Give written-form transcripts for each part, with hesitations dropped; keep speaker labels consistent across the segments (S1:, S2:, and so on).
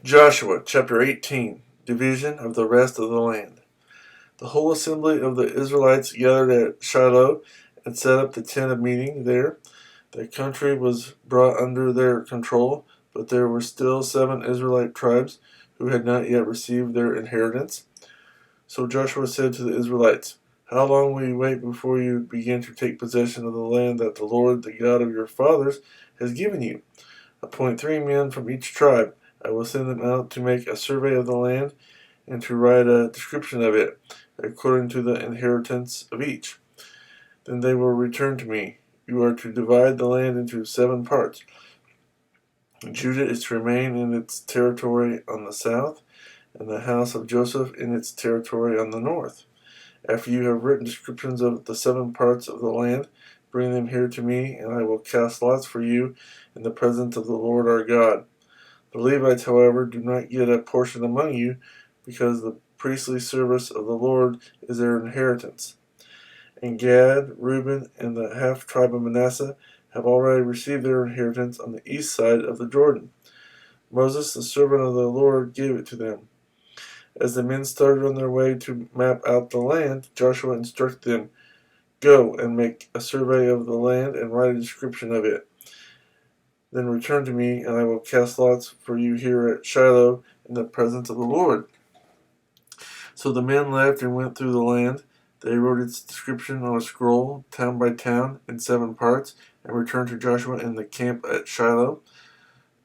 S1: Joshua chapter 18. Division of the rest of the land. The whole assembly of the Israelites gathered at Shiloh and set up the tent of meeting there. The country was brought under their control, but there were still 7 Israelite tribes who had not yet received their inheritance. So Joshua said to the Israelites, "How long will you wait before you begin to take possession of the land that the Lord, the God of your fathers, has given you? Appoint 3 men from each tribe. I will send them out to make a survey of the land and to write a description of it, according to the inheritance of each. Then they will return to me. You are to divide the land into 7 parts. Judah is to remain in its territory on the south, and the house of Joseph in its territory on the north. After you have written descriptions of the 7 parts of the land, bring them here to me, and I will cast lots for you in the presence of the Lord our God. The Levites, however, do not get a portion among you, because the priestly service of the Lord is their inheritance. And Gad, Reuben, and the half-tribe of Manasseh have already received their inheritance on the east side of the Jordan. Moses, the servant of the Lord, gave it to them. As the men started on their way to map out the land, Joshua instructed them, "Go and make a survey of the land and write a description of it. Then return to me, and I will cast lots for you here at Shiloh in the presence of the Lord." So the men left and went through the land. They wrote its description on a scroll, town by town, in 7 parts, and returned to Joshua in the camp at Shiloh.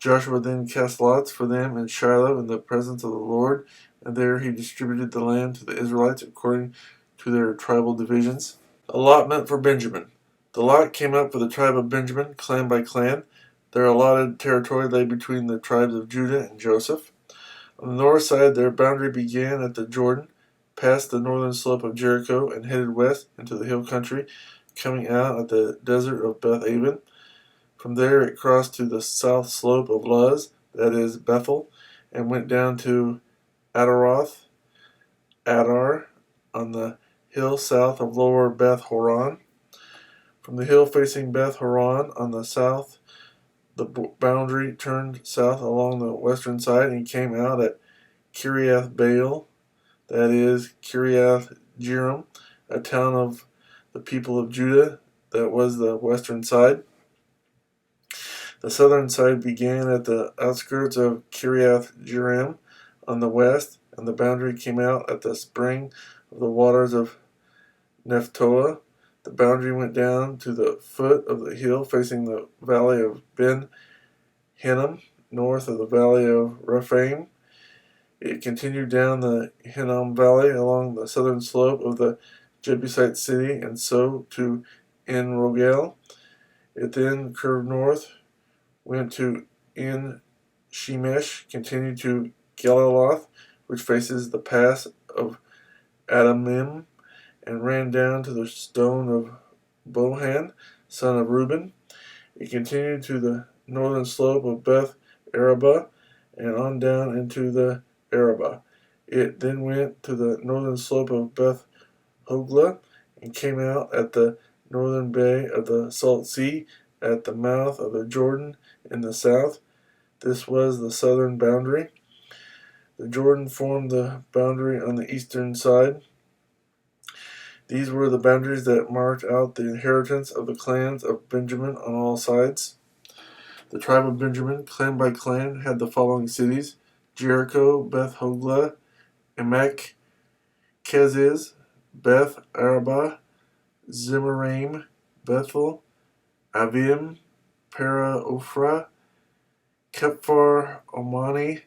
S1: Joshua then cast lots for them in Shiloh in the presence of the Lord, and there he distributed the land to the Israelites according to their tribal divisions. Allotment for Benjamin. The lot came up for the tribe of Benjamin, clan by clan. Their allotted territory lay between the tribes of Judah and Joseph. On the north side, their boundary began at the Jordan, passed the northern slope of Jericho, and headed west into the hill country, coming out at the desert of Beth-aven. From there it crossed to the south slope of Luz, that is, Bethel, and went down to Adaroth, Adar, on the hill south of lower Beth Horon. From the hill facing Beth Horon on the south, the boundary turned south along the western side and came out at Kiriath Baal, that is, Kiriath Jearim, a town of the people of Judah that was the western side. The southern side began at the outskirts of Kiriath Jearim on the west, and the boundary came out at the spring of the waters of Nephtoah. The boundary went down to the foot of the hill facing the valley of Ben Hinnom, north of the valley of Rephaim. It continued down the Hinnom Valley along the southern slope of the Jebusite city and so to En Rogel. It then curved north, went to En Shemesh, continued to Geliloth, which faces the pass of Adamim, and ran down to the stone of Bohan, son of Reuben. It continued to the northern slope of Beth Arabah and on down into the Arabah. It then went to the northern slope of Beth Hoglah and came out at the northern bay of the Salt Sea at the mouth of the Jordan in the south. This was the southern boundary. The Jordan formed the boundary on the eastern side. These were the boundaries that marked out the inheritance of the clans of Benjamin on all sides. The tribe of Benjamin, clan by clan, had the following cities: Jericho, Beth Hoglah, Emek, Keziz, Beth Arabah, Zemaraim, Bethel, Avim, Para Ophrah, Kephar, Omani,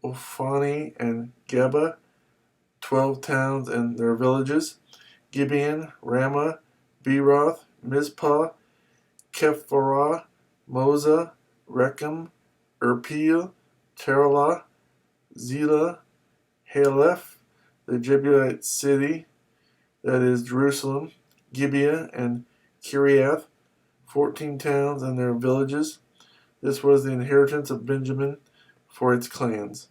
S1: Ophani, and Geba, 12 towns and their villages: Gibeon, Ramah, Beeroth, Mizpah, Kephorah, Moza, Rechem, Irpeel, Teralah, Zelah, Haleph, the Jebusite city, that is Jerusalem, Gibeah, and Kiriath, 14 towns and their villages. This was the inheritance of Benjamin for its clans.